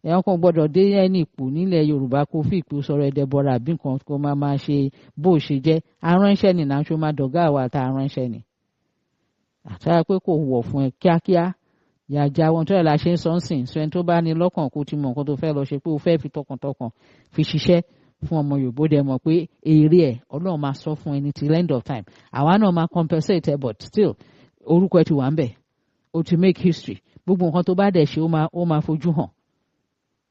ẹ̀yàn kan gbọ́dọ̀ dé ẹni ipò nílẹ̀ Yorùbá kó fi ipò sọ̀rọ̀ ẹ̀dẹ̀ bọ́ra àbí nǹkan kó máa ṣe bó ṣe jẹ́ aránṣẹ́ ni náà ṣó máa dọ̀gá àwa àti aránṣẹ́ ni àtàrà pé kò wọ̀ fún ẹ kíákíá yàjà wọn tó yẹ la ṣe ń sọ́nsìn sọ ẹni tó bá ní lọ́kàn kó ti mọ̀ nǹkan tó fẹ́ lọ ṣe pé ó fẹ́ fi tọkàntọkàn fi ṣiṣẹ́ fún ọmọ Yorùbá dẹ̀ mọ̀ pé èrè ẹ̀ Ọlọ́run máa sọ fún ẹni till end of time àwa náà máa compensate ẹ but still orúkọ ẹ ti wà ń bẹ̀ o ti make history gbogbo nǹkan tó bá dẹ̀ ṣe ó máa fojú hàn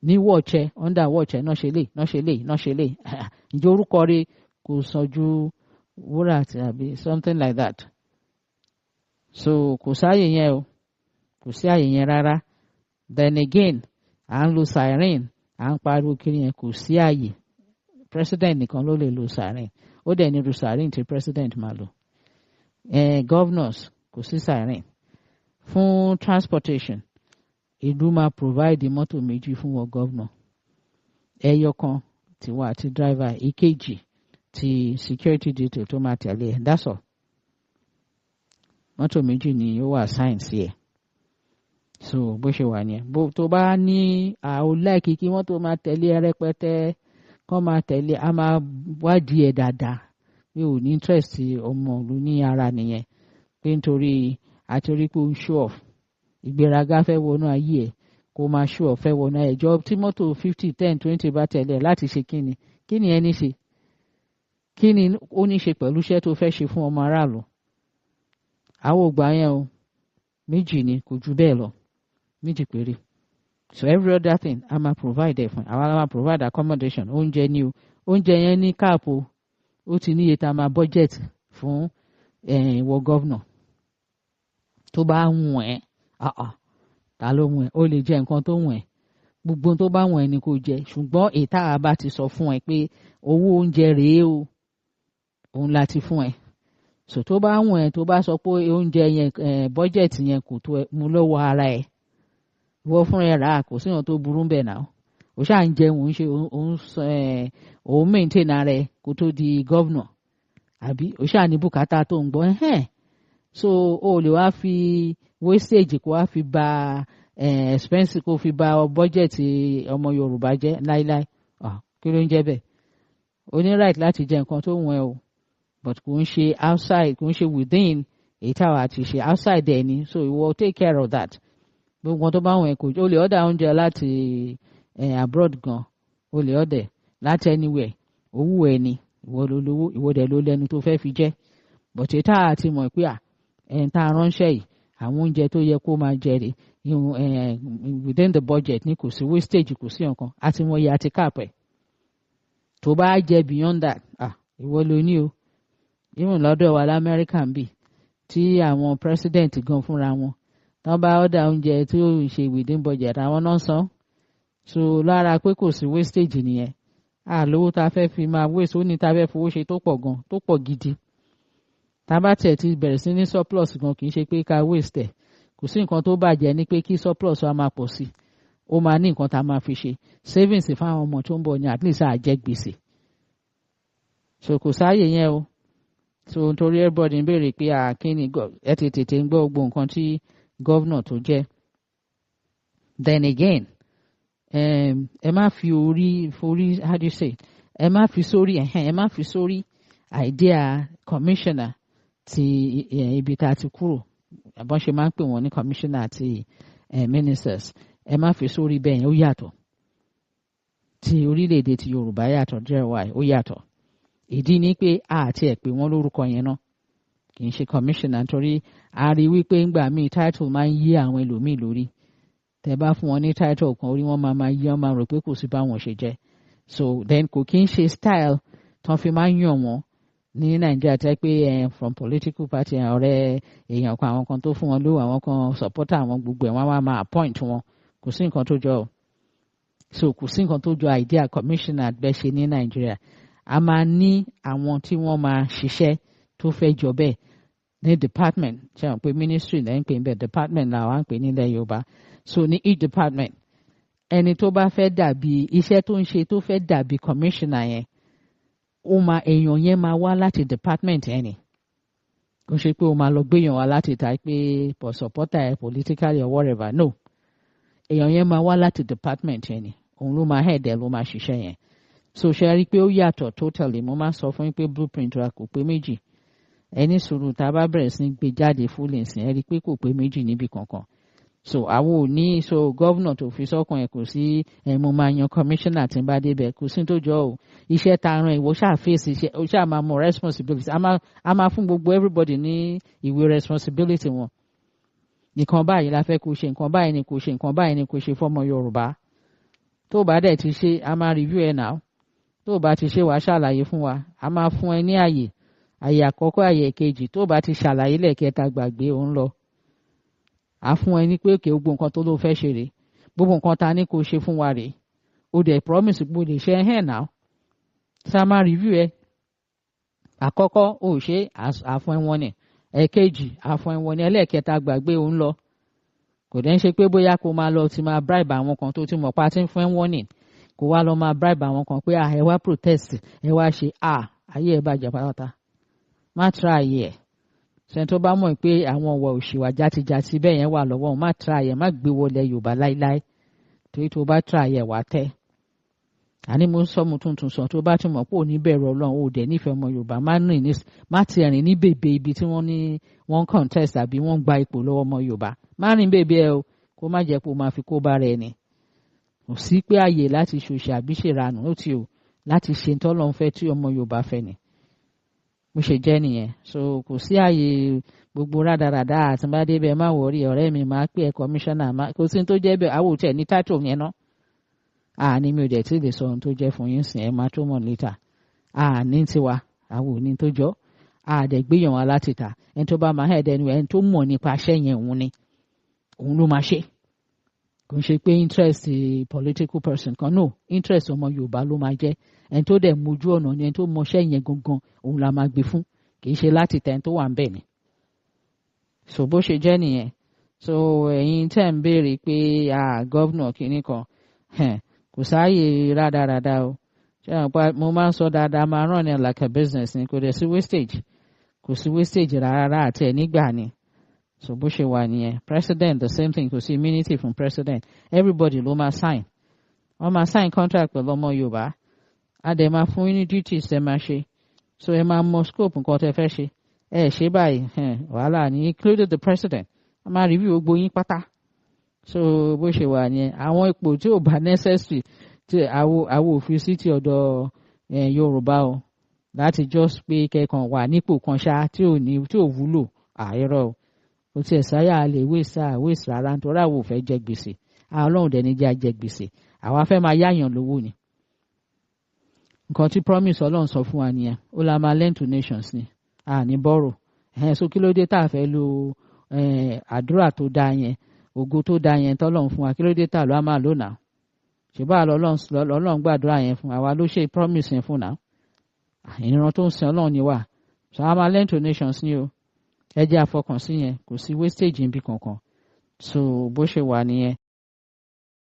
ní wọ́ọ̀chẹ́ under wọ́ọ̀chẹ́ náà ṣe lè ǹjẹ́ orúkọ rẹ̀ kò sàn ju wúrà àbí something like that so kò sáàyè yẹn o kò sí àyè yẹn rárá then again à ń lo siren à ń pariwo kiri yẹn kò sí àyè president nìkan ló lè lo siren ó dẹ̀ ní lu siren tí president máa lò governors kò sí siren fún transportation ìlú máa provide mọ́tò méjì fún wọn governor ẹyọ kan tiwa àti driver ìkejì ti security detail tó máa tẹ̀lé ẹ̀ that's all mọ́tò méjì ni ó wà sign sí ẹ̀ so bó ṣe wà nìyẹn bó tó bá ní àóláìkí kí wọ́n tó máa tẹ̀lé ẹ rẹpẹtẹ kọ́ máa tẹ̀lé a máa wádìí ẹ̀ dáadáa pé ò ní interest ọmọ ìlú ní ara nìyẹn pé nítorí àtòrí pé ó ń show off ìgbéraga fẹ́ wọnú ayé ẹ̀ kó máa show off fẹ́ wọnú ẹ̀jọ́ tí mọ́tò 50 10 20 bá tẹ̀lé láti ṣe kíni ẹni ṣe kíni ó ní ṣe pẹ̀lú iṣẹ́ tó fẹ́ ṣe fún ọmọ aráàlú àwọn ògbà yẹn o méjì ni kò ju bẹ́ẹ̀ lọ méjì péré so every other thing a máa provide ẹ̀ fún àwa la máa provide accommodation oúnjẹ ni o oúnjẹ yẹn ní káàpù ó ti níye tá a máa budget fún ìwọ gọ́vnà tó bá wùn ẹ́ ta ló wùn ẹ́ ó lè jẹ nǹkan tó wùn ẹ́ gbogbo tó bá wùn ẹ́ ni kò jẹ ṣùgbọ́n ètà àbá ti sọ fún ẹ pé owó oúnjẹ rèé o òun láti fún ẹ so tó bá wùn ẹ́ tó bá sọ pé oúnjẹ yẹn budget yẹn kò tó ẹ mú lọ́wọ́ ara ẹ wọ́n fún ẹ rà kò sí ìwọ̀n tó burú bẹ́ẹ̀ náà ó ṣáà ń jẹun òun ṣe òun maintain ara ẹ kó tó di governor àbí ó ṣáà ní bùkátà tó ń gbọ́ so o lè wá fi wastage kó wá fi ba expense kó fi ba budget ọmọ Yorùbá jẹ́ láíláí kí ló ń jẹ́ bẹ́ẹ̀ o ní right láti jẹ nǹkan tó wùn ẹ́ o but kò ń ṣe outside kò ń ṣe within èyí táwa ti ṣe outside ẹ̀ ni so you will take care of that gbogbo tó bá wùn ẹ́ kò o lè order oúnjẹ láti abroad gan o lè order láti anywhere owó ẹ̀ ni ìwọ ló lówó ìwọ dẹ̀ ló lẹ́nu tó fẹ́ fi jẹ́ but èyí táwa ti mọ̀ pé tá a ránṣẹ́ yìí àwọn oúnjẹ tó yẹ kó máa jẹ rè within the budget ní kò sí wastage kò sí nǹkan àti wọ́n yẹ àti cap ẹ̀ tó bá jẹ beyond that ìwọ ló ní o even lọ́dọ̀ wa lamẹ́ríkà ń bì tí àwọn president gan fúnra wọn tán bá ọ̀dà oúnjẹ tí ó ń ṣe within budget àwọn náà san so lára pé kò sí wastage nìyẹn lówó tá a fẹ́ fi máa waste ó ní tá a fẹ́ fowó ṣe tó pọ̀ gan tó pọ̀ gidi tá a bá tiẹ̀ ti bẹ̀rẹ̀ sí ní surplus gan kì í ṣe pé ká waste ẹ̀ kò sí nǹkan tó bàjẹ́ ní pé kí surplus wa máa pọ̀ sí ó máa ní nǹkan tá a máa fi ṣe savings fáwọn ọmọ tó ń bọ̀ ní at least àjẹ́ gbèsè so kò sáàyè yẹn o so nítorí everybody ń béèrè pé kíni ẹ ti tètè ń gbọ́ gbogbo nǹkan tí gọ́vnà tó jẹ́ then again ẹ má fi forí how do you say ẹ má fi sórí idea commissioner ti ibi tá a ti kúrò àbọ̀n ṣe máa ń pè wọ́n ní commissioner àti ministers ẹ má fi sórí bẹ́ẹ̀ yẹn ó yàtọ̀ ti orílẹ̀-èdè ti Yorùbá yàtọ̀ jẹ́wàá ó yàtọ̀ ìdí ni pé àti ẹ̀ pé wọ́n lórúkọ yẹn náà kì í ṣe commissioner nítorí a rí wípé ńgbà míì title máa ń yí àwọn ẹlòmíì lórí tẹ bá fún wọn ní title kan orí wọn máa yí wọn máa rò pé kò sí báwọn ṣe jẹ́ so then kò kí ń ṣe style tán fi máa ń yàn wọ́n ní Nàìjíríà tẹ́ pé from political party ọ̀rẹ́ èèyàn kan àwọn kan tó fún wọn lówó àwọn kan supporter àwọn gbogbo ẹ̀ wọ́n máa appoint wọn kò sí nǹkan tó jọ so kò sí nǹkan tó jọ idea commissioner bẹ́ẹ̀ ṣe ní Nàìjíríà a máa ní àwọn tí wọ́n máa ṣiṣẹ́ tó fẹ́ jọ bẹ́ẹ̀ ní department ṣe àwọn pé ministry lẹ́yìn pé bẹ́ẹ̀ department làwọn ń pè nílẹ̀ Yorùbá so ní each department ẹni tó bá fẹ́ dàbí iṣẹ́ tó ń ṣe tó fẹ́ dàbí commissioner yẹn èèyàn yẹn máa wá láti department ẹni kò ṣe pé o máa lọ gbéyàn wá láti ta pé for supporter ẹ politically or whatever no èèyàn yẹn máa wá láti department yẹn ni òun ló máa head ẹ̀ ló máa ṣiṣẹ́ yẹn so ṣe rí i pé ó yàtọ̀ totally mo máa sọ fún yín pé blueprint wa kò pé méjì ẹni sùúrù tá a bá bẹ̀rẹ̀ sí ní gbé jáde full nsìn ẹ rí i pé kò pé méjì níbi kankan so àwọn ò ní so gọ́vnà tó fi sọ́kàn ẹ̀ kò sí mo máa yan commissioner tí ń bá débẹ̀ kò sí tó jọ o iṣẹ́ ta ran ìwọ ṣáà fèsì iṣẹ́ o ṣáà máa mọ responsibility a máa fún gbogbo everybody ní ìwé responsibility wọn nǹkan báyìí la fẹ́ kó ṣe nǹkan báyìí ni kó ṣe nǹkan báyìí ni kó ṣe fọ́mọ Yorùbá tó bá dẹ̀ ti ṣe a máa review ẹ̀ náà tó bá ti ṣe wàá ṣàlàyé fún wa a máa fún ẹ ní àyè àkọ́kọ́ àyè kejì tó bá ti ṣàlàyé lẹ́ẹ̀kẹta gbàgbé òun lọ a fún ẹ ní pé òkè gbogbo nǹkan tó ló fẹ́ ṣe rèé gbogbo nǹkan ta ní kó ṣe fún wa rèé o dẹ̀ promise gbogbo lè ṣe ẹ̀hẹ́n náà ṣá máa review ẹ àkọ́kọ́ ò ṣe àfún ẹ wọn ni ẹ̀kejì àfún ẹ wọn ni ẹlẹ́ẹ̀kẹta gbàgbé òun lọ kò dẹ̀ ń ṣe pé bóyá kó máa lọ ti máa bribe àwọn kan tó ti mọ̀ pa ti ń fún ẹ wọ́n ni kó wá lọ máa bribe àwọn kan pé ẹ wá protest ẹ wá ṣe ayé ẹ bàjẹ́ pátápátá má try ẹ̀ sẹ́ni tó bá mọ̀ pé àwọn ọ̀wọ̀ òṣìwà játijàti bẹ́ẹ̀ yẹn wà lọ́wọ́ wọn má try ẹ̀ má gbé wọlé Yorùbá láíláí torí tó bá try ẹ̀ wá tẹ́ àní mo sọ mo tuntun sọ tó bá ti mọ̀ pé ò ní bẹ̀rù Ọlọ́run ò dẹ̀ nífẹ̀ẹ́ ọmọ Yorùbá má ti rìn ní bèbè ibi tí wọ́n ní wọ́n contest àbí wọ́n gba ipò lọ́wọ́ ọmọ Yorùbá má rìn bèbè ẹ o kó má jẹ́ pé o máa fi kó bá rẹ ni kò sí pé àyè láti ṣòṣì àbí ṣèrànù ó ti o láti ṣe tọ́lọ́ ń fẹ́ tí ọmọ Yorùbá fẹ́ ni bó ṣe jẹ́ nìyẹn so kò sí àyè gbogbo rádaràdà àti bá débẹ̀ má wọrí ọ̀rẹ́ mi máa pè ẹ́ kọmíṣánná kò sí tó jẹ́ bẹ́ẹ̀ àwọn òtẹ̀ ní title yẹn náà ní mi ò dẹ̀ tí lè sọ ohun tó jẹ́ fún yín sìn ẹ́ máa tó mọ̀ níta ní tiwa àwọn òní tó jọ dẹ̀ gbéyàn wá láti ta ẹni tó bá máa hẹ̀ dẹnu ẹni tó mọ̀ nípa aṣẹ́ yẹn òun ni òun ló máa ṣe kò ń ṣe pé interest political person kan no interest ọmọ Yorùbá ló máa jẹ́ ẹni tó dẹ̀ mójú ọ̀nà ni ẹni tó mọṣẹ́ yẹn gangan òun la máa gbé fún kì í ṣe láti tẹ̀ ẹni tó wà ń bẹ̀ ni so bó ṣe jẹ́ nìyẹn so ẹ̀yin tẹ́ ń béèrè pé gọ́vnà kìíní kan kò sáàyè rádaràda o mo máa ń sọ dáadáa máa ràn ní like a business ni kò dẹ̀ sí wastage kò sí wastage rárá àti ẹ̀ nígbà ni so bó ṣe wà nìyẹn president the same thing kò sí immunity from president everybody ló máa sign wọ́n máa sign contract pẹ̀lú ọmọ Yorùbá a dẹ̀ máa fún yín ní duties ẹ máa ṣe so ẹ máa mọ scope nǹkan tẹ́ fẹ́ ṣe ẹ ṣe báyìí wàhálà ní included the president a máa review gbogbo yín pátá so bó ṣe wà nìyẹn àwọn ipò tí ò bá necessary tí àwo òfin sí ti ọ̀dọ̀ Yorùbá o láti just pé kẹ́kàn wà nípò kan ṣá tí ò wúlò àìrọ̀ o tiẹ̀ sáyà lè waste rárá nítorí àwọn ò fẹ́ jẹ gbèsè Ọlọ́run dẹ̀ ní jẹ́ àjẹ gbèsè àwa fẹ́ máa yáyàn lówó ni nǹkan tí promise Ọlọ́run sọ fún wa nìyẹn ó la máa lend to nations ni ní bọ́rọ̀ so kí ló dé tá a fẹ́ lo àdúrà tó dáa yẹn ògo tó dáa yẹn tọ́lọ́run fún wa kí ló dé tá a lọ́ máa lónà ṣùgbọ́n Ọlọ́run gbàdúrà yẹn fún àwa ló ṣe promise yẹn fún náà ìran tó ń sin Ọlọ́run ni wà so a máa lend to nations ni o ẹ jẹ́ àfọkànsí yẹn kò sí wastage níbi kankan so bó ṣe wà nìyẹn